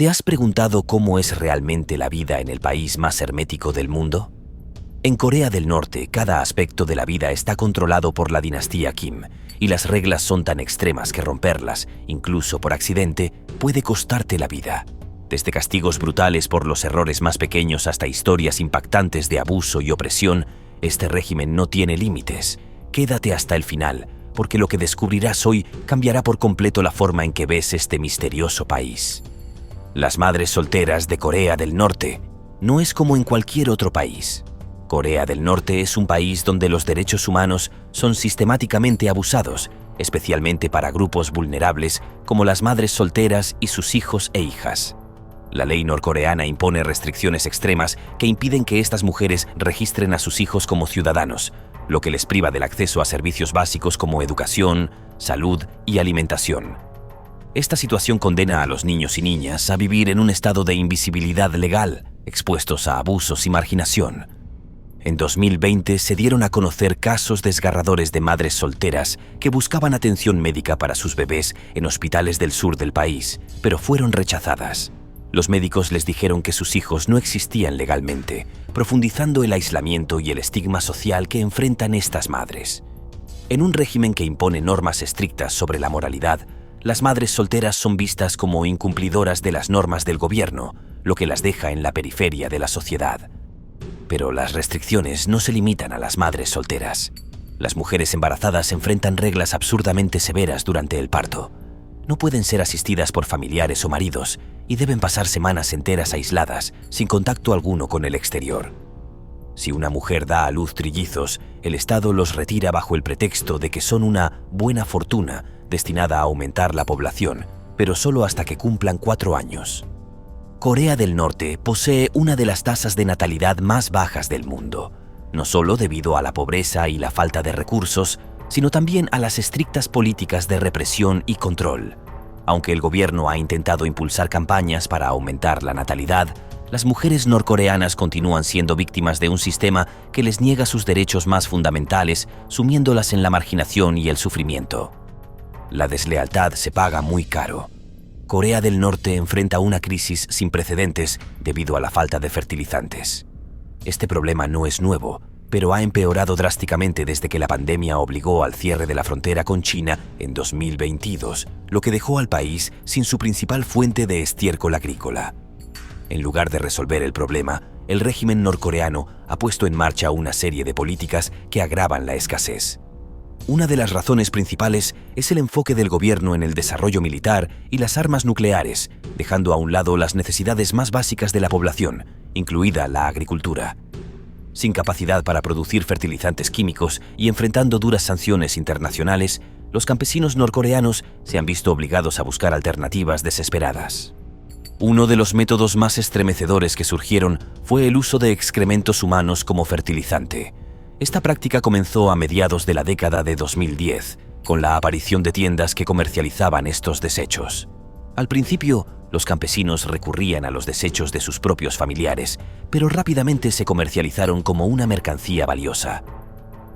¿Te has preguntado cómo es realmente la vida en el país más hermético del mundo? En Corea del Norte, cada aspecto de la vida está controlado por la dinastía Kim, y las reglas son tan extremas que romperlas, incluso por accidente, puede costarte la vida. Desde castigos brutales por los errores más pequeños hasta historias impactantes de abuso y opresión, este régimen no tiene límites. Quédate hasta el final, porque lo que descubrirás hoy cambiará por completo la forma en que ves este misterioso país. Las madres solteras de Corea del Norte no es como en cualquier otro país. Corea del Norte es un país donde los derechos humanos son sistemáticamente abusados, especialmente para grupos vulnerables como las madres solteras y sus hijos e hijas. La ley norcoreana impone restricciones extremas que impiden que estas mujeres registren a sus hijos como ciudadanos, lo que les priva del acceso a servicios básicos como educación, salud y alimentación. Esta situación condena a los niños y niñas a vivir en un estado de invisibilidad legal, expuestos a abusos y marginación. En 2020 se dieron a conocer casos desgarradores de madres solteras que buscaban atención médica para sus bebés en hospitales del sur del país, pero fueron rechazadas. Los médicos les dijeron que sus hijos no existían legalmente, profundizando el aislamiento y el estigma social que enfrentan estas madres. En un régimen que impone normas estrictas sobre la moralidad, las madres solteras son vistas como incumplidoras de las normas del gobierno, lo que las deja en la periferia de la sociedad. Pero las restricciones no se limitan a las madres solteras. Las mujeres embarazadas enfrentan reglas absurdamente severas durante el parto. No pueden ser asistidas por familiares o maridos y deben pasar semanas enteras aisladas, sin contacto alguno con el exterior. Si una mujer da a luz trillizos, el Estado los retira bajo el pretexto de que son una buena fortuna destinada a aumentar la población, pero solo hasta que cumplan 4 años. Corea del Norte posee una de las tasas de natalidad más bajas del mundo, no solo debido a la pobreza y la falta de recursos, sino también a las estrictas políticas de represión y control. Aunque el gobierno ha intentado impulsar campañas para aumentar la natalidad, las mujeres norcoreanas continúan siendo víctimas de un sistema que les niega sus derechos más fundamentales, sumiéndolas en la marginación y el sufrimiento. La deslealtad se paga muy caro. Corea del Norte enfrenta una crisis sin precedentes debido a la falta de fertilizantes. Este problema no es nuevo, pero ha empeorado drásticamente desde que la pandemia obligó al cierre de la frontera con China en 2022, lo que dejó al país sin su principal fuente de estiércol agrícola. En lugar de resolver el problema, el régimen norcoreano ha puesto en marcha una serie de políticas que agravan la escasez. Una de las razones principales es el enfoque del gobierno en el desarrollo militar y las armas nucleares, dejando a un lado las necesidades más básicas de la población, incluida la agricultura. Sin capacidad para producir fertilizantes químicos y enfrentando duras sanciones internacionales, los campesinos norcoreanos se han visto obligados a buscar alternativas desesperadas. Uno de los métodos más estremecedores que surgieron fue el uso de excrementos humanos como fertilizante. Esta práctica comenzó a mediados de la década de 2010, con la aparición de tiendas que comercializaban estos desechos. Al principio, los campesinos recurrían a los desechos de sus propios familiares, pero rápidamente se comercializaron como una mercancía valiosa.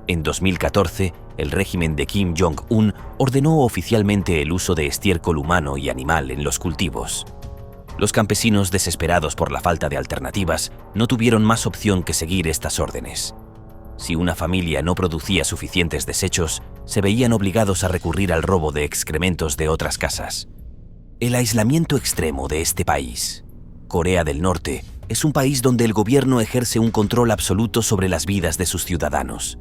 En 2014, el régimen de Kim Jong-un ordenó oficialmente el uso de estiércol humano y animal en los cultivos. Los campesinos, desesperados por la falta de alternativas, no tuvieron más opción que seguir estas órdenes. Si una familia no producía suficientes desechos, se veían obligados a recurrir al robo de excrementos de otras casas. El aislamiento extremo de este país, Corea del Norte, es un país donde el gobierno ejerce un control absoluto sobre las vidas de sus ciudadanos.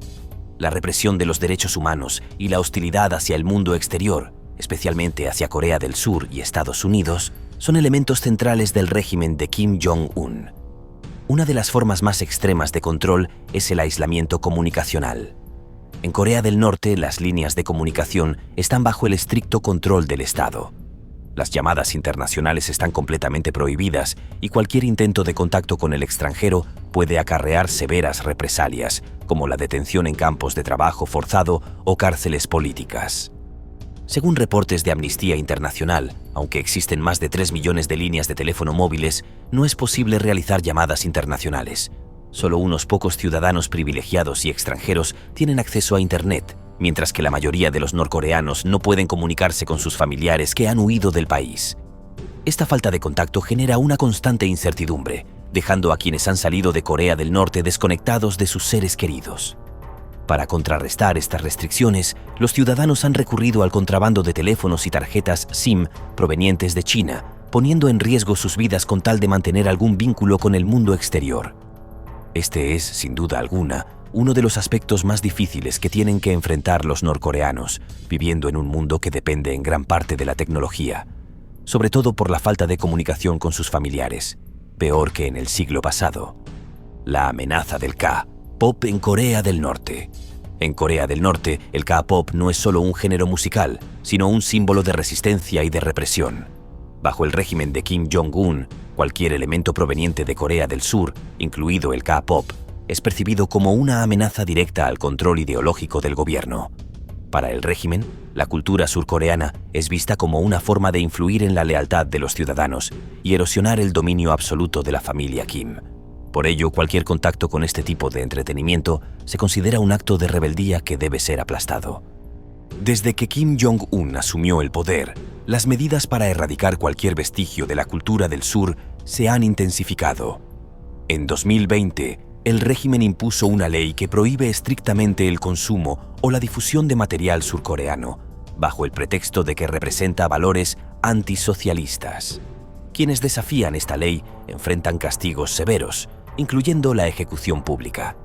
La represión de los derechos humanos y la hostilidad hacia el mundo exterior, especialmente hacia Corea del Sur y Estados Unidos, son elementos centrales del régimen de Kim Jong-un. Una de las formas más extremas de control es el aislamiento comunicacional. En Corea del Norte, las líneas de comunicación están bajo el estricto control del Estado. Las llamadas internacionales están completamente prohibidas y cualquier intento de contacto con el extranjero puede acarrear severas represalias, como la detención en campos de trabajo forzado o cárceles políticas. Según reportes de Amnistía Internacional, aunque existen más de 3 millones de líneas de teléfono móviles, no es posible realizar llamadas internacionales. Solo unos pocos ciudadanos privilegiados y extranjeros tienen acceso a Internet, mientras que la mayoría de los norcoreanos no pueden comunicarse con sus familiares que han huido del país. Esta falta de contacto genera una constante incertidumbre, dejando a quienes han salido de Corea del Norte desconectados de sus seres queridos. Para contrarrestar estas restricciones, los ciudadanos han recurrido al contrabando de teléfonos y tarjetas SIM provenientes de China, poniendo en riesgo sus vidas con tal de mantener algún vínculo con el mundo exterior. Este es, sin duda alguna, uno de los aspectos más difíciles que tienen que enfrentar los norcoreanos, viviendo en un mundo que depende en gran parte de la tecnología, sobre todo por la falta de comunicación con sus familiares, peor que en el siglo pasado. La amenaza del K-pop en Corea del Norte. En Corea del Norte, el K-pop no es solo un género musical, sino un símbolo de resistencia y de represión. Bajo el régimen de Kim Jong-un, cualquier elemento proveniente de Corea del Sur, incluido el K-pop, es percibido como una amenaza directa al control ideológico del gobierno. Para el régimen, la cultura surcoreana es vista como una forma de influir en la lealtad de los ciudadanos y erosionar el dominio absoluto de la familia Kim. Por ello, cualquier contacto con este tipo de entretenimiento se considera un acto de rebeldía que debe ser aplastado. Desde que Kim Jong-un asumió el poder, las medidas para erradicar cualquier vestigio de la cultura del sur se han intensificado. En 2020, el régimen impuso una ley que prohíbe estrictamente el consumo o la difusión de material surcoreano, bajo el pretexto de que representa valores antisocialistas. Quienes desafían esta ley enfrentan castigos severos, incluyendo la ejecución pública.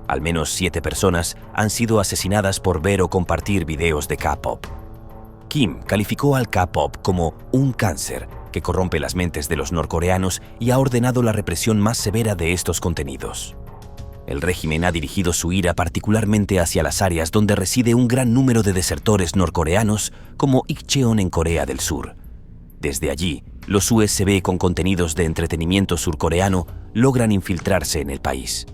Al menos 7 personas han sido asesinadas por ver o compartir videos de K-pop. Kim calificó al K-pop como un cáncer que corrompe las mentes de los norcoreanos y ha ordenado la represión más severa de estos contenidos. El régimen ha dirigido su ira particularmente hacia las áreas donde reside un gran número de desertores norcoreanos, como Incheon en Corea del Sur. Desde allí, los USB con contenidos de entretenimiento surcoreano logran infiltrarse en el país.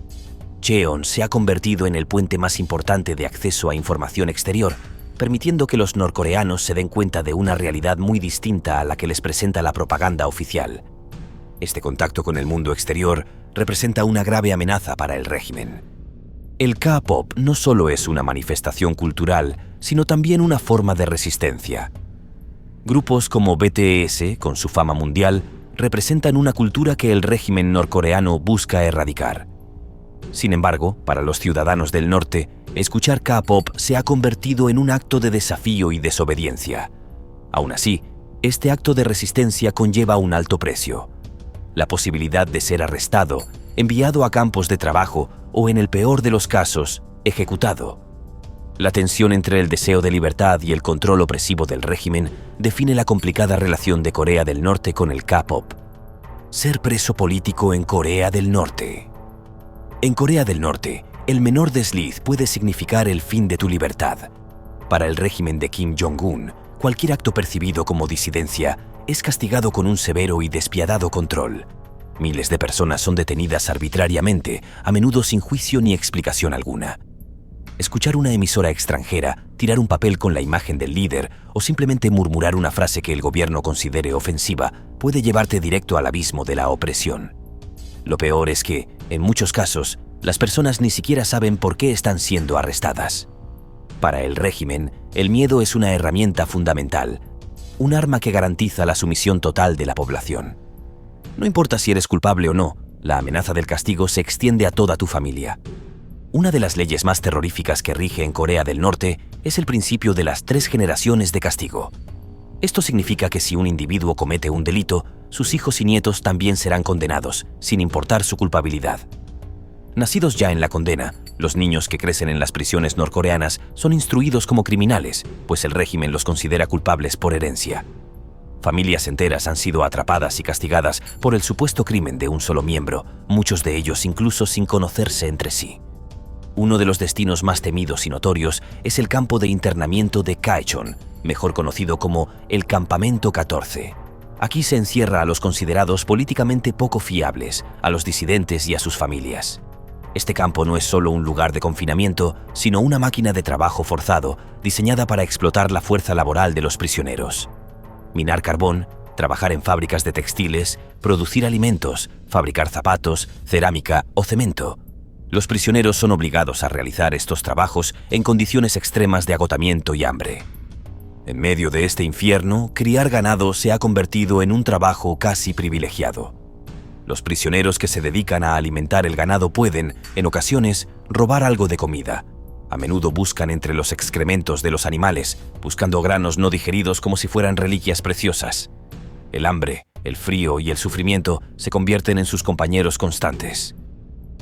Cheon se ha convertido en el puente más importante de acceso a información exterior, permitiendo que los norcoreanos se den cuenta de una realidad muy distinta a la que les presenta la propaganda oficial. Este contacto con el mundo exterior representa una grave amenaza para el régimen. El K-pop no solo es una manifestación cultural, sino también una forma de resistencia. Grupos como BTS, con su fama mundial, representan una cultura que el régimen norcoreano busca erradicar. Sin embargo, para los ciudadanos del norte, escuchar K-pop se ha convertido en un acto de desafío y desobediencia. Aún así, este acto de resistencia conlleva un alto precio: la posibilidad de ser arrestado, enviado a campos de trabajo o, en el peor de los casos, ejecutado. La tensión entre el deseo de libertad y el control opresivo del régimen define la complicada relación de Corea del Norte con el K-pop. Ser preso político en Corea del Norte. En Corea del Norte, el menor desliz puede significar el fin de tu libertad. Para el régimen de Kim Jong-un, cualquier acto percibido como disidencia es castigado con un severo y despiadado control. Miles de personas son detenidas arbitrariamente, a menudo sin juicio ni explicación alguna. Escuchar una emisora extranjera, tirar un papel con la imagen del líder o simplemente murmurar una frase que el gobierno considere ofensiva puede llevarte directo al abismo de la opresión. Lo peor es que, en muchos casos, las personas ni siquiera saben por qué están siendo arrestadas. Para el régimen, el miedo es una herramienta fundamental, un arma que garantiza la sumisión total de la población. No importa si eres culpable o no, la amenaza del castigo se extiende a toda tu familia. Una de las leyes más terroríficas que rige en Corea del Norte es el principio de las 3 generaciones de castigo. Esto significa que si un individuo comete un delito, sus hijos y nietos también serán condenados, sin importar su culpabilidad. Nacidos ya en la condena, los niños que crecen en las prisiones norcoreanas son instruidos como criminales, pues el régimen los considera culpables por herencia. Familias enteras han sido atrapadas y castigadas por el supuesto crimen de un solo miembro, muchos de ellos incluso sin conocerse entre sí. Uno de los destinos más temidos y notorios es el campo de internamiento de Kaechon, mejor conocido como el Campamento 14. Aquí se encierra a los considerados políticamente poco fiables, a los disidentes y a sus familias. Este campo no es solo un lugar de confinamiento, sino una máquina de trabajo forzado diseñada para explotar la fuerza laboral de los prisioneros. Minar carbón, trabajar en fábricas de textiles, producir alimentos, fabricar zapatos, cerámica o cemento. Los prisioneros son obligados a realizar estos trabajos en condiciones extremas de agotamiento y hambre. En medio de este infierno, criar ganado se ha convertido en un trabajo casi privilegiado. Los prisioneros que se dedican a alimentar el ganado pueden, en ocasiones, robar algo de comida. A menudo buscan entre los excrementos de los animales, buscando granos no digeridos como si fueran reliquias preciosas. El hambre, el frío y el sufrimiento se convierten en sus compañeros constantes.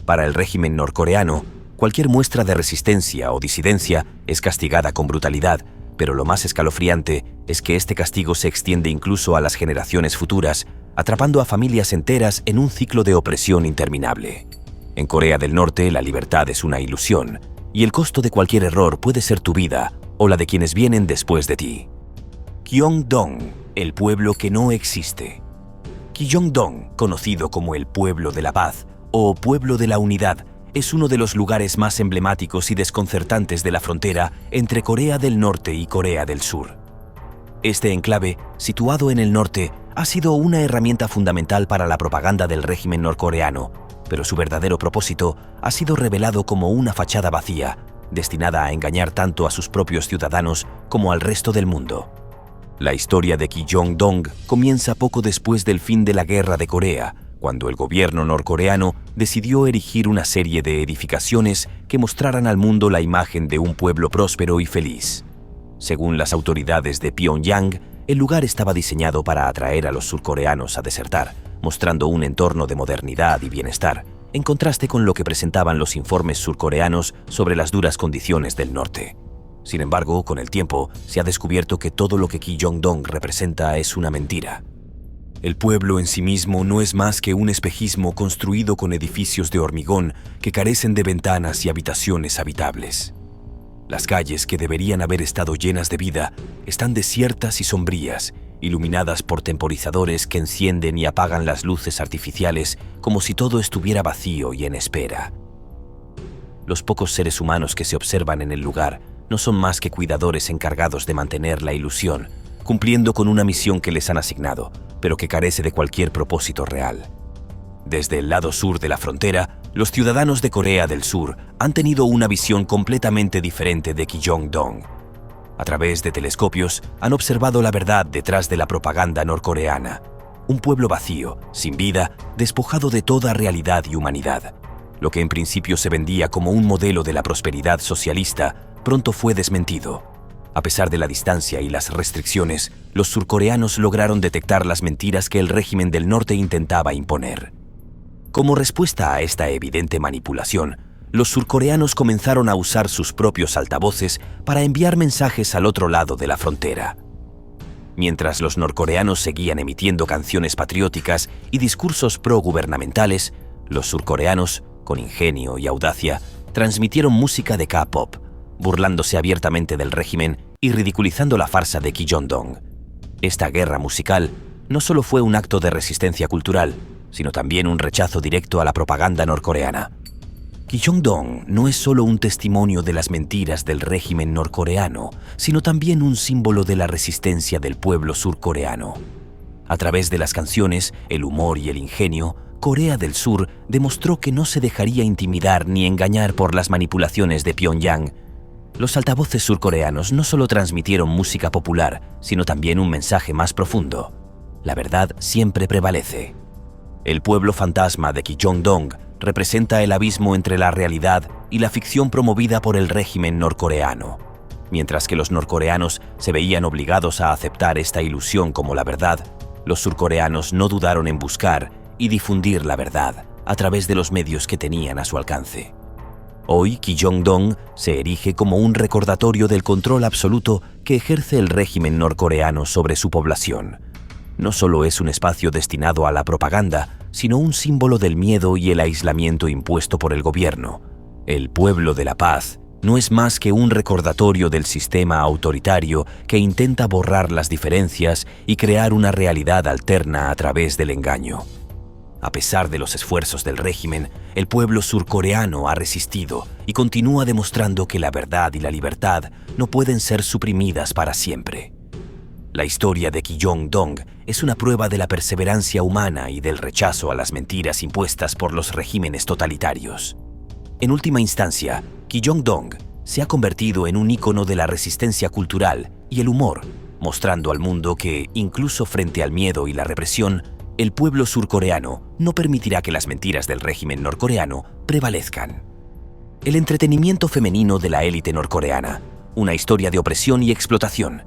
Para el régimen norcoreano, cualquier muestra de resistencia o disidencia es castigada con brutalidad, pero lo más escalofriante es que este castigo se extiende incluso a las generaciones futuras, atrapando a familias enteras en un ciclo de opresión interminable. En Corea del Norte, la libertad es una ilusión, y el costo de cualquier error puede ser tu vida o la de quienes vienen después de ti. Gyeongdong, el pueblo que no existe. Gyeongdong, conocido como el pueblo de la paz o pueblo de la unidad, es uno de los lugares más emblemáticos y desconcertantes de la frontera entre Corea del Norte y Corea del Sur. Este enclave, situado en el norte, ha sido una herramienta fundamental para la propaganda del régimen norcoreano, pero su verdadero propósito ha sido revelado como una fachada vacía, destinada a engañar tanto a sus propios ciudadanos como al resto del mundo. La historia de Gyeongdong comienza poco después del fin de la Guerra de Corea, cuando el gobierno norcoreano decidió erigir una serie de edificaciones que mostraran al mundo la imagen de un pueblo próspero y feliz. Según las autoridades de Pyongyang, el lugar estaba diseñado para atraer a los surcoreanos a desertar, mostrando un entorno de modernidad y bienestar, en contraste con lo que presentaban los informes surcoreanos sobre las duras condiciones del norte. Sin embargo, con el tiempo, se ha descubierto que todo lo que Gyeongdong representa es una mentira. El pueblo en sí mismo no es más que un espejismo construido con edificios de hormigón que carecen de ventanas y habitaciones habitables. Las calles, que deberían haber estado llenas de vida, están desiertas y sombrías, iluminadas por temporizadores que encienden y apagan las luces artificiales como si todo estuviera vacío y en espera. Los pocos seres humanos que se observan en el lugar no son más que cuidadores encargados de mantener la ilusión, cumpliendo con una misión que les han asignado, pero que carece de cualquier propósito real. Desde el lado sur de la frontera, los ciudadanos de Corea del Sur han tenido una visión completamente diferente de Gyeongdong. A través de telescopios han observado la verdad detrás de la propaganda norcoreana. Un pueblo vacío, sin vida, despojado de toda realidad y humanidad. Lo que en principio se vendía como un modelo de la prosperidad socialista, pronto fue desmentido. A pesar de la distancia y las restricciones, los surcoreanos lograron detectar las mentiras que el régimen del norte intentaba imponer. Como respuesta a esta evidente manipulación, los surcoreanos comenzaron a usar sus propios altavoces para enviar mensajes al otro lado de la frontera. Mientras los norcoreanos seguían emitiendo canciones patrióticas y discursos pro-gubernamentales, los surcoreanos, con ingenio y audacia, transmitieron música de K-pop, burlándose abiertamente del régimen y ridiculizando la farsa de Gyeongdong. Esta guerra musical no solo fue un acto de resistencia cultural, sino también un rechazo directo a la propaganda norcoreana. Gyeongdong no es solo un testimonio de las mentiras del régimen norcoreano, sino también un símbolo de la resistencia del pueblo surcoreano. A través de las canciones, el humor y el ingenio, Corea del Sur demostró que no se dejaría intimidar ni engañar por las manipulaciones de Pyongyang. Los altavoces surcoreanos no solo transmitieron música popular, sino también un mensaje más profundo. La verdad siempre prevalece. El pueblo fantasma de Gyeongdong representa el abismo entre la realidad y la ficción promovida por el régimen norcoreano. Mientras que los norcoreanos se veían obligados a aceptar esta ilusión como la verdad, los surcoreanos no dudaron en buscar y difundir la verdad a través de los medios que tenían a su alcance. Hoy, Gyeongdong se erige como un recordatorio del control absoluto que ejerce el régimen norcoreano sobre su población. No solo es un espacio destinado a la propaganda, sino un símbolo del miedo y el aislamiento impuesto por el gobierno. El pueblo de la paz no es más que un recordatorio del sistema autoritario que intenta borrar las diferencias y crear una realidad alterna a través del engaño. A pesar de los esfuerzos del régimen, el pueblo surcoreano ha resistido y continúa demostrando que la verdad y la libertad no pueden ser suprimidas para siempre. La historia de Gyeongdong es una prueba de la perseverancia humana y del rechazo a las mentiras impuestas por los regímenes totalitarios. En última instancia, Gyeongdong se ha convertido en un ícono de la resistencia cultural y el humor, mostrando al mundo que, incluso frente al miedo y la represión, el pueblo surcoreano no permitirá que las mentiras del régimen norcoreano prevalezcan. El entretenimiento femenino de la élite norcoreana, una historia de opresión y explotación.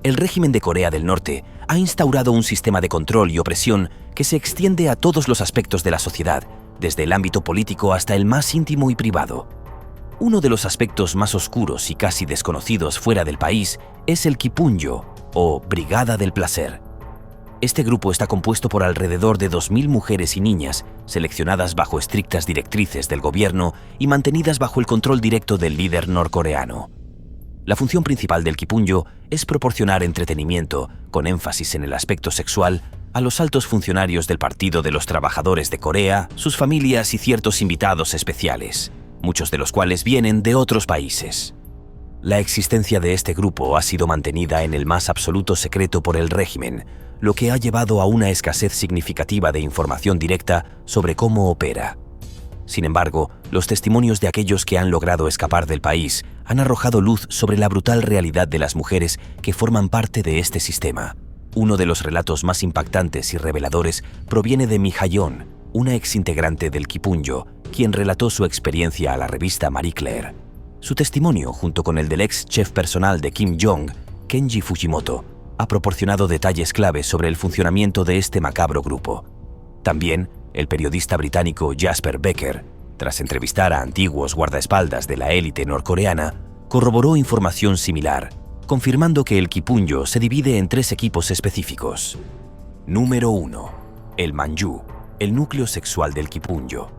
El régimen de Corea del Norte ha instaurado un sistema de control y opresión que se extiende a todos los aspectos de la sociedad, desde el ámbito político hasta el más íntimo y privado. Uno de los aspectos más oscuros y casi desconocidos fuera del país es el Kipunjo, o Brigada del Placer. Este grupo está compuesto por alrededor de 2.000 mujeres y niñas, seleccionadas bajo estrictas directrices del gobierno y mantenidas bajo el control directo del líder norcoreano. La función principal del Kipunjo es proporcionar entretenimiento, con énfasis en el aspecto sexual, a los altos funcionarios del Partido de los Trabajadores de Corea, sus familias y ciertos invitados especiales, muchos de los cuales vienen de otros países. La existencia de este grupo ha sido mantenida en el más absoluto secreto por el régimen, lo que ha llevado a una escasez significativa de información directa sobre cómo opera. Sin embargo, los testimonios de aquellos que han logrado escapar del país han arrojado luz sobre la brutal realidad de las mujeres que forman parte de este sistema. Uno de los relatos más impactantes y reveladores proviene de Mi Ha-yeon, una exintegrante del Kipunjo, quien relató su experiencia a la revista Marie Claire. Su testimonio, junto con el del ex chef personal de Kim Jong, Kenji Fujimoto, ha proporcionado detalles claves sobre el funcionamiento de este macabro grupo. También, el periodista británico Jasper Becker, tras entrevistar a antiguos guardaespaldas de la élite norcoreana, corroboró información similar, confirmando que el Kipunjo se divide en 3 equipos específicos. Número 1. El Manju, el núcleo sexual del Kipunjo.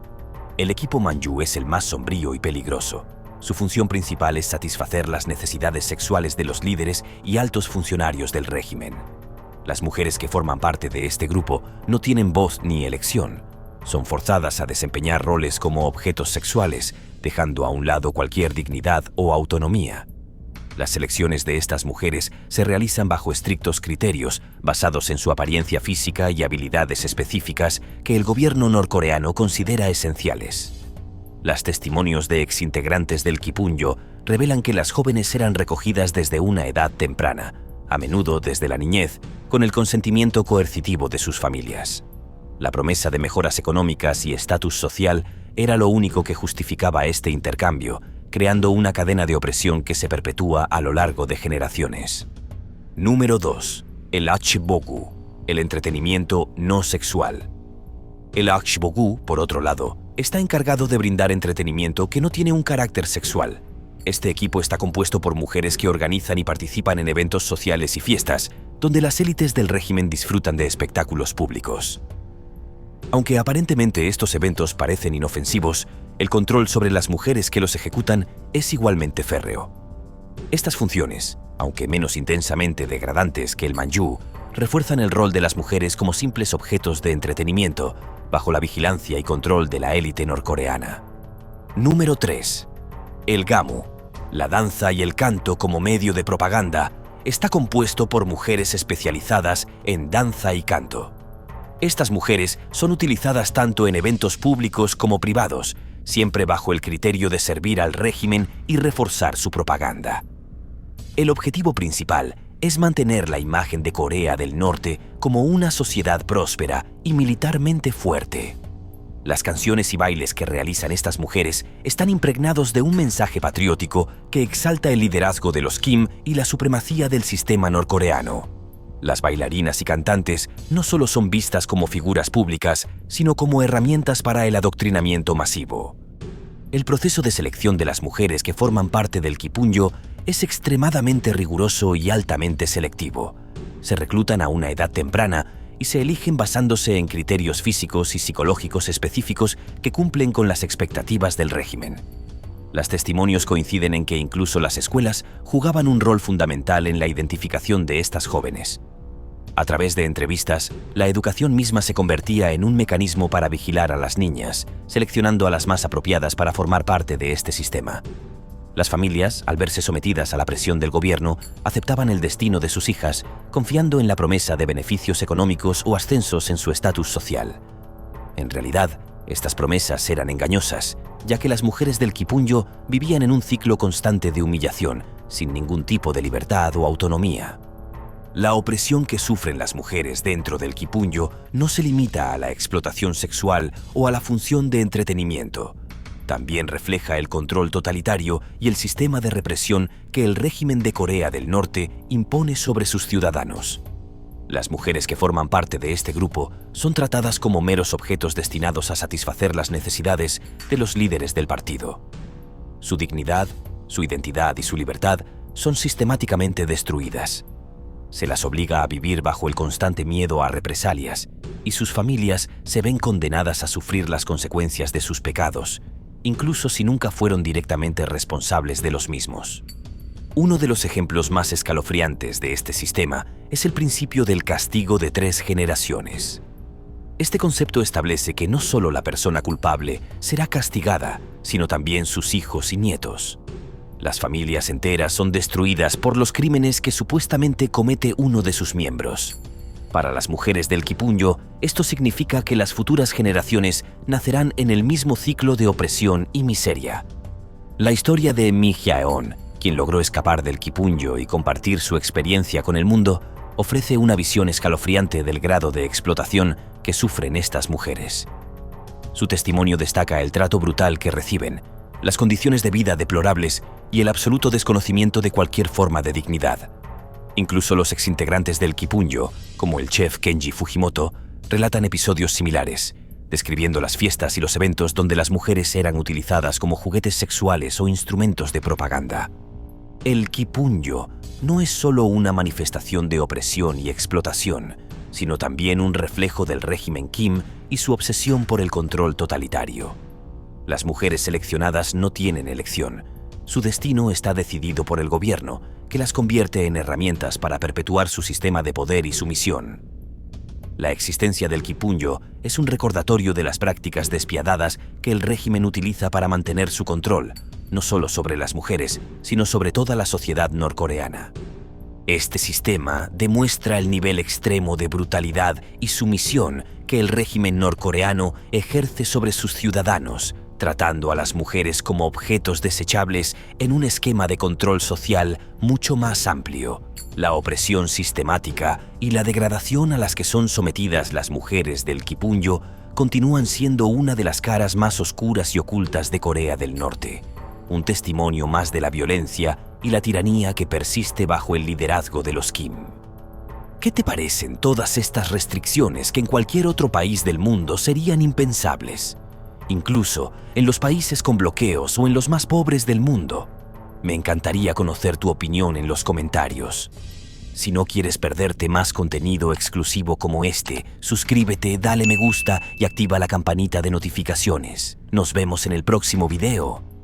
El equipo Manju es el más sombrío y peligroso. Su función principal es satisfacer las necesidades sexuales de los líderes y altos funcionarios del régimen. Las mujeres que forman parte de este grupo no tienen voz ni elección. Son forzadas a desempeñar roles como objetos sexuales, dejando a un lado cualquier dignidad o autonomía. Las selecciones de estas mujeres se realizan bajo estrictos criterios basados en su apariencia física y habilidades específicas que el gobierno norcoreano considera esenciales. Los testimonios de exintegrantes del Kipunjo revelan que las jóvenes eran recogidas desde una edad temprana, a menudo desde la niñez, con el consentimiento coercitivo de sus familias. La promesa de mejoras económicas y estatus social era lo único que justificaba este intercambio, creando una cadena de opresión que se perpetúa a lo largo de generaciones. Número 2. El Hbogu, el entretenimiento no sexual. El Hbogu, por otro lado, está encargado de brindar entretenimiento que no tiene un carácter sexual. Este equipo está compuesto por mujeres que organizan y participan en eventos sociales y fiestas, donde las élites del régimen disfrutan de espectáculos públicos. Aunque aparentemente estos eventos parecen inofensivos, el control sobre las mujeres que los ejecutan es igualmente férreo. Estas funciones, aunque menos intensamente degradantes que el Manju, refuerzan el rol de las mujeres como simples objetos de entretenimiento, bajo la vigilancia y control de la élite norcoreana. Número 3. El Gamu, la danza y el canto como medio de propaganda, está compuesto por mujeres especializadas en danza y canto. Estas mujeres son utilizadas tanto en eventos públicos como privados, siempre bajo el criterio de servir al régimen y reforzar su propaganda. El objetivo principal es mantener la imagen de Corea del Norte como una sociedad próspera y militarmente fuerte. Las canciones y bailes que realizan estas mujeres están impregnados de un mensaje patriótico que exalta el liderazgo de los Kim y la supremacía del sistema norcoreano. Las bailarinas y cantantes no solo son vistas como figuras públicas, sino como herramientas para el adoctrinamiento masivo. El proceso de selección de las mujeres que forman parte del Kipunjo es extremadamente riguroso y altamente selectivo. Se reclutan a una edad temprana y se eligen basándose en criterios físicos y psicológicos específicos que cumplen con las expectativas del régimen. Los testimonios coinciden en que incluso las escuelas jugaban un rol fundamental en la identificación de estas jóvenes. A través de entrevistas, la educación misma se convertía en un mecanismo para vigilar a las niñas, seleccionando a las más apropiadas para formar parte de este sistema. Las familias, al verse sometidas a la presión del gobierno, aceptaban el destino de sus hijas, confiando en la promesa de beneficios económicos o ascensos en su estatus social. En realidad, Estas promesas eran engañosas, ya que las mujeres del Kipunyo vivían en un ciclo constante de humillación, sin ningún tipo de libertad o autonomía. La opresión que sufren las mujeres dentro del Kipunyo no se limita a la explotación sexual o a la función de entretenimiento. También refleja el control totalitario y el sistema de represión que el régimen de Corea del Norte impone sobre sus ciudadanos. Las mujeres que forman parte de este grupo son tratadas como meros objetos destinados a satisfacer las necesidades de los líderes del partido. Su dignidad, su identidad y su libertad son sistemáticamente destruidas. Se las obliga a vivir bajo el constante miedo a represalias y sus familias se ven condenadas a sufrir las consecuencias de sus pecados, incluso si nunca fueron directamente responsables de los mismos. Uno de los ejemplos más escalofriantes de este sistema es el principio del castigo de 3 generaciones. Este concepto establece que no solo la persona culpable será castigada, sino también sus hijos y nietos. Las familias enteras son destruidas por los crímenes que supuestamente comete uno de sus miembros. Para las mujeres del Kipunyo, esto significa que las futuras generaciones nacerán en el mismo ciclo de opresión y miseria. La historia de Mi Hyaeon, quien logró escapar del Kipunyo y compartir su experiencia con el mundo, ofrece una visión escalofriante del grado de explotación que sufren estas mujeres. Su testimonio destaca el trato brutal que reciben, las condiciones de vida deplorables y el absoluto desconocimiento de cualquier forma de dignidad. Incluso los exintegrantes del Kipunyo, como el chef Kenji Fujimoto, relatan episodios similares, describiendo las fiestas y los eventos donde las mujeres eran utilizadas como juguetes sexuales o instrumentos de propaganda. El Kipunyo no es solo una manifestación de opresión y explotación, sino también un reflejo del régimen Kim y su obsesión por el control totalitario. Las mujeres seleccionadas no tienen elección. Su destino está decidido por el gobierno, que las convierte en herramientas para perpetuar su sistema de poder y sumisión. La existencia del Kipunyo es un recordatorio de las prácticas despiadadas que el régimen utiliza para mantener su control, no solo sobre las mujeres, sino sobre toda la sociedad norcoreana. Este sistema demuestra el nivel extremo de brutalidad y sumisión que el régimen norcoreano ejerce sobre sus ciudadanos, tratando a las mujeres como objetos desechables en un esquema de control social mucho más amplio. La opresión sistemática y la degradación a las que son sometidas las mujeres del Kipunyo continúan siendo una de las caras más oscuras y ocultas de Corea del Norte, un testimonio más de la violencia y la tiranía que persiste bajo el liderazgo de los Kim. ¿Qué te parecen todas estas restricciones que en cualquier otro país del mundo serían impensables? Incluso en los países con bloqueos o en los más pobres del mundo. Me encantaría conocer tu opinión en los comentarios. Si no quieres perderte más contenido exclusivo como este, suscríbete, dale me gusta y activa la campanita de notificaciones. Nos vemos en el próximo video.